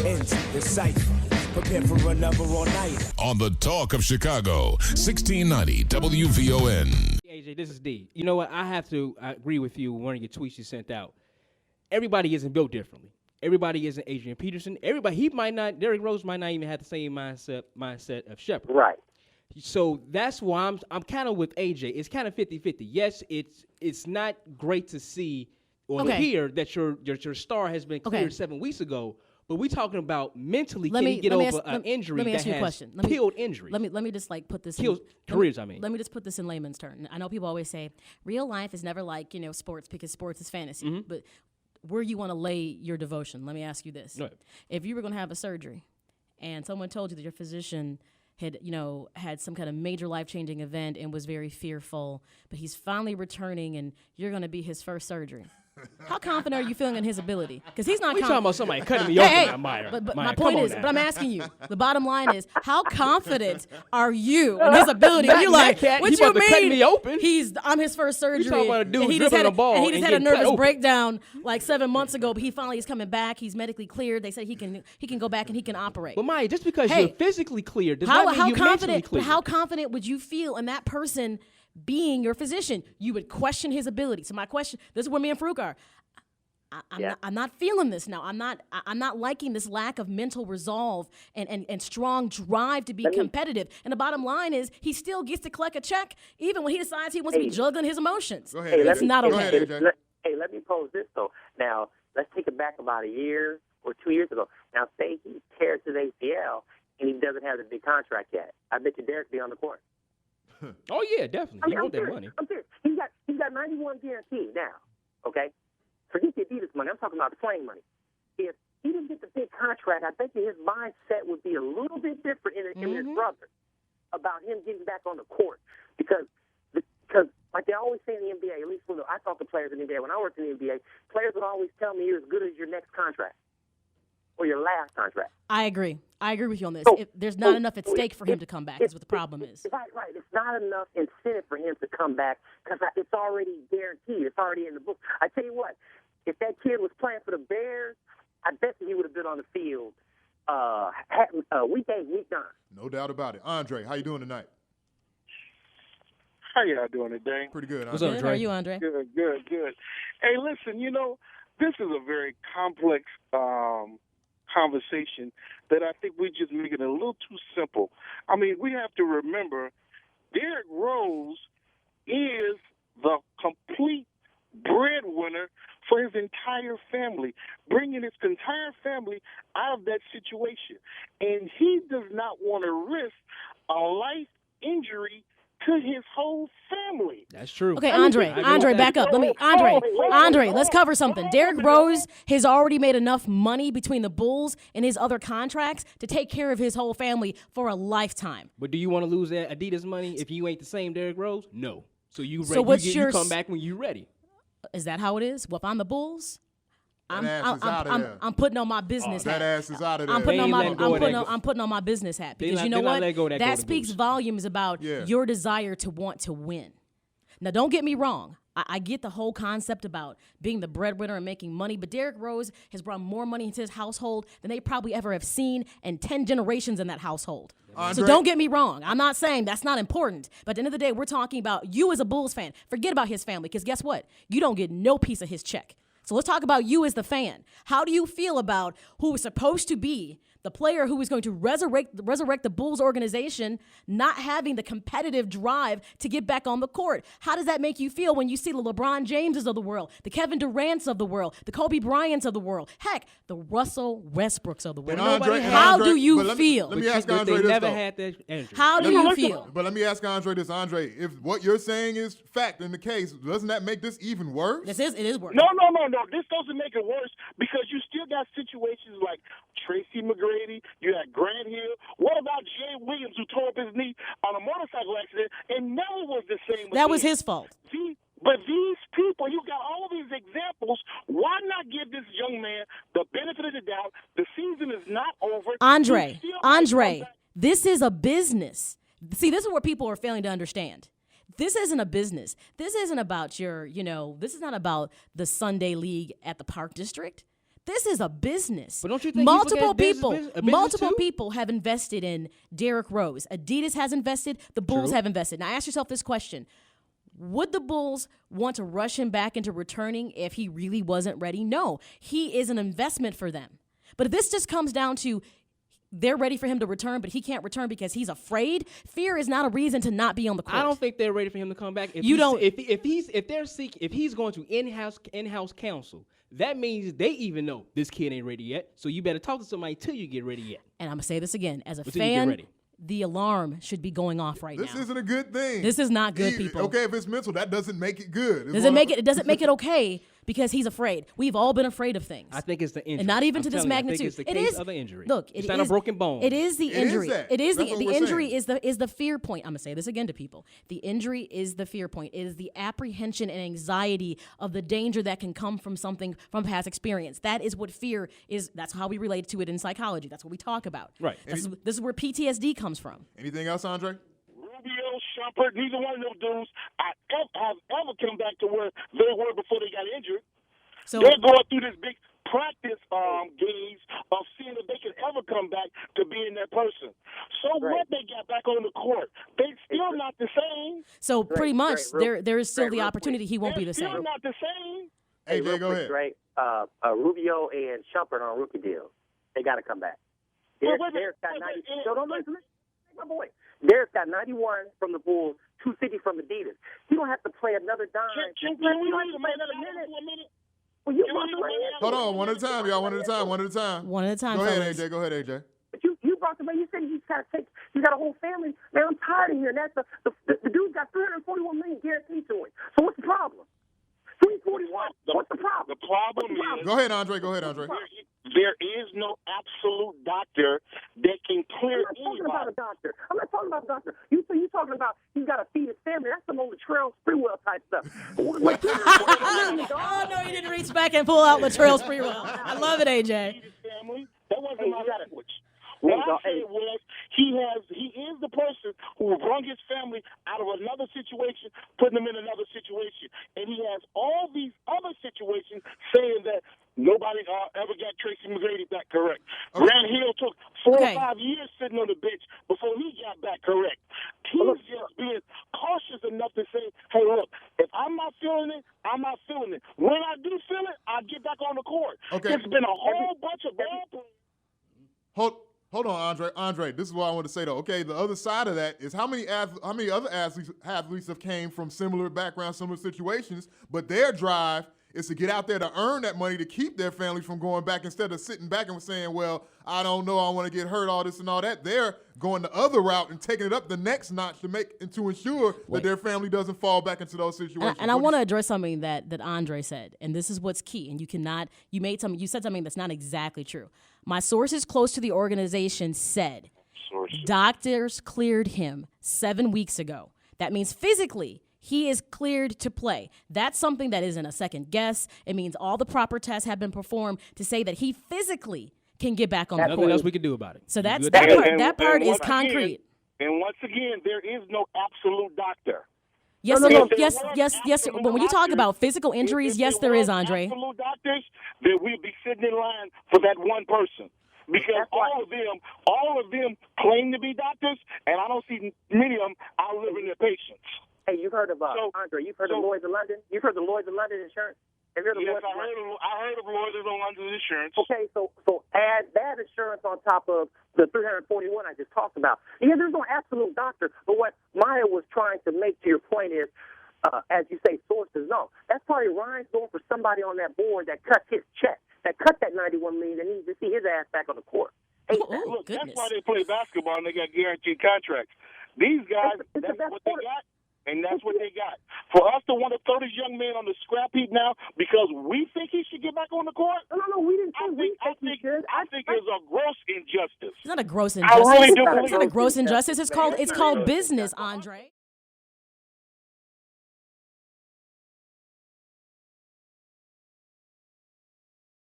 ends the Cypher. Prepare for another all night. On the Talk of Chicago, 1690 WVON. AJ, this is D. You know what? I agree with you. One of your tweets you sent out. Everybody isn't built differently. Everybody isn't Adrian Peterson. Derrick Rose might not even have the same mindset of Shepard. Right. So that's why I'm kind of with AJ. It's kind of 50-50. Yes, it's not great to see or hear that your star has been cleared 7 weeks ago. But we're talking about mentally can he get over an injury that has killed injuries. Let me just put this killed careers. Let me just put this in layman's terms. I know people always say real life is never like sports because sports is fantasy. Mm-hmm. But where you want to lay your devotion? Let me ask you this: if you were going to have a surgery, and someone told you that your physician had some kind of major life-changing event and was very fearful, but he's finally returning, and you're going to be his first surgery. How confident are you feeling in his ability? Because he's not. We're talking about somebody cutting me open. But my point is, but I'm asking you. The bottom line is, how confident are you in his ability? You're like, what you mean? Cut me open? I'm his first surgery. You talking about a dude dribbling the ball and he just had a nervous breakdown like 7 months ago, but he finally is coming back. He's medically cleared. They said he can go back and he can operate. But Maya, just because you're physically cleared does not mean you're mentally cleared. How confident would you feel in that person being your physician? You would question his ability. So my question, this is where me and Farqu are. I'm not feeling this now. I'm not liking this lack of mental resolve and strong drive to be competitive. And the bottom line is he still gets to collect a check even when he decides he wants to be juggling his emotions. Go ahead. It's not okay. Let me pose this though. Now let's take it back about a year or 2 years ago. Now say he tears his ACL and he doesn't have the big contract yet. I bet you Derrick be on the court. Oh yeah, definitely. He want that money. I'm serious. He's got 91 guaranteed now. Okay. Forget the Adidas money. I'm talking about the playing money. If he didn't get the big contract, I bet you his mindset would be a little bit different in his brother about him getting back on the court. Because like they always say in the NBA, at least when I talk to players in the NBA, when I worked in the NBA, players would always tell me you're as good as your next contract or your last contract. I agree with you on this. There's not enough at stake for him to come back is what the problem is. Right. It's not enough incentive for him to come back because it's already guaranteed. It's already in the book. I tell you what, if that kid was playing for the Bears, I bet he would have been on the field week 8, week 9. No doubt about it. Andre, how you doing tonight? How y'all doing today? Pretty good. What's up, Andre? How are you, Andre? Good. Hey, listen, this is a very complex conversation that I think we just make it a little too simple. I mean, we have to remember Derrick Rose is the complete breadwinner for his entire family, bringing his entire family out of that situation. And he does not want to risk a life injury to his whole family. That's true. Okay, Andre, back up. Andre, let's cover something. Derrick Rose has already made enough money between the Bulls and his other contracts to take care of his whole family for a lifetime. But do you want to lose that Adidas money if you ain't the same Derrick Rose? No. So you come back when you're ready. Is that how it is? Well, if I'm the Bulls, I'm putting on my business hat. That ass is out of there. I'm putting on my business hat because you know what? That speaks volumes about your desire to want to win. Now, don't get me wrong. I get the whole concept about being the breadwinner and making money, but Derrick Rose has brought more money into his household than they probably ever have seen in 10 generations in that household. Andre, so don't get me wrong. I'm not saying that's not important, but at the end of the day, we're talking about you as a Bulls fan. Forget about his family, because guess what? You don't get no piece of his check. So let's talk about you as the fan. How do you feel about who is supposed to be the player who is going to resurrect the Bulls organization not having the competitive drive to get back on the court? How does that make you feel when you see the LeBron Jameses of the world, the Kevin Durant's of the world, the Kobe Bryant's of the world, heck, the Russell Westbrooks of the world? How do you feel? Let me ask Andre this, never had that injury. How do you feel? But let me ask Andre this. Andre, if what you're saying is fact in the case, doesn't that make this even worse? It is worse. No. This doesn't make it worse because you still got situations like Tracy McGrady, you had Grant Hill. What about Jay Williams, who tore up his knee on a motorcycle accident and never was the same? That was his fault. But these people, you got all these examples. Why not give this young man the benefit of the doubt? The season is not over. Andre, this is a business. See, this is where people are failing to understand. This isn't a business. This isn't about this is not about the Sunday League at the Park District. This is a business. But don't you think multiple a business people have invested in Derrick Rose. Adidas has invested. The Bulls have invested. Now ask yourself this question. Would the Bulls want to rush him back into returning if he really wasn't ready? No. He is an investment for them. But if this just comes down to they're ready for him to return, but he can't return because he's afraid, fear is not a reason to not be on the court. I don't think they're ready for him to come back. If he's going to in-house counsel, that means they even know this kid ain't ready yet. So you better talk to somebody till you get ready yet. And I'm going to say this again. As a fan, the alarm should be going off right now. This isn't a good thing. This is not good, people. Okay, if it's mental, that doesn't make it good. It doesn't make it okay because he's afraid. We've all been afraid of things. I think it's the injury. And not even to this magnitude. I think it's the case of the injury. Look, it's not a broken bone. It is the injury. It is the injury is the fear point. I'm going to say this again to people. The injury is the fear point. It is the apprehension and anxiety of the danger that can come from something from past experience. That is what fear is. That's how we relate to it in psychology. That's what we talk about. Right. This is where PTSD comes from. Anything else, Andre? Rubio, Shumpert, neither one of those dudes have ever come back to where they were before they got injured. So they're going through this big practice gaze of seeing if they can ever come back to being that person. So what they got back on the court, they still not the same. So pretty much there is still the opportunity he won't be the same. Still not the same. AJ, go ahead. Right, Rubio and Shumpert on rookie deals. They got to come back. Derrick's got 90. So don't listen. My boy. Derrick's got 91 from the Bulls, 250 from Adidas. He don't have to play another dime. Can we have to play another minute. Well, you Hold on, one at a time, y'all. One at a time. One at a time. Go ahead, fellas. AJ. Go ahead, AJ. But you brought the man. You said he's got a whole family. Man, I'm tired of hearing that. The dude's got $341 million guaranteed to him. So what's the problem? 341. What's the problem? The problem is. Go ahead, Andre. There is no absolute doctor that can clear I'm anybody. not talking about a doctor. You talking about he's got to feed his family. That's some old Latrell Sprewell type stuff. Oh, no, you didn't reach back and pull out Latrell Sprewell. I love it, AJ. That wasn't my language. What I said was he is the person who brought his family out of another situation, putting them in another situation. And he has all these other situations saying that nobody ever got Tracy McGrady back correct. Grant Hill took 4 or 5 years sitting on the bench before he got back correct. He's just being cautious enough to say, hey, look, if I'm not feeling it, I'm not feeling it. When I do feel it, I get back on the court. Okay. It's been a whole bunch of ball players. Hold on, Andre. This is what I want to say though. Okay, the other side of that is how many other athletes have came from similar backgrounds, similar situations, but their drive is to get out there to earn that money to keep their families from going back instead of sitting back and saying, well, I don't know, I want to get hurt, all this and all that. They're going the other route and taking it up the next notch to ensure that their family doesn't fall back into those situations. And I want to address something that Andre said, and this is what's key. And you said something that's not exactly true. My sources close to the organization said doctors cleared him 7 weeks ago. That means physically he is cleared to play. That's something that isn't a second guess. It means all the proper tests have been performed to say that he physically can get back on the court. Nothing else we can do about it. So that part is concrete. And once again, there is no absolute doctor. Yes, yes. But when you talk about physical injuries, yes, there is, Andre. Absolute doctors, that we'd be sitting in line for that one person. Because all of them claim to be doctors, and I don't see many of them outliving their patients. Hey, you've heard of Andre? You've heard of Lloyd's of London? You've heard of Lloyd's of London Insurance? Have you heard of Lloyd's of London? I heard of Lloyd's of London Insurance. Okay, so add that insurance on top of the 341 I just talked about. Yeah, there's no absolute doctor, but what Maya was trying to make to your point is, as you say, sources. No, that's probably Ryan's going for somebody on that board that cut his check, that cut that $91 million, and needs to see his ass back on the court. Look, that's why they play basketball and they got guaranteed contracts. These guys, that's what they got. And that's what they got. For us to want to throw this young man on the scrap heap now because we think he should get back on the court? No, we didn't think he should. I think it's a gross injustice. It's not a gross injustice. I really do believe it's not a gross injustice. It's called business, Andre.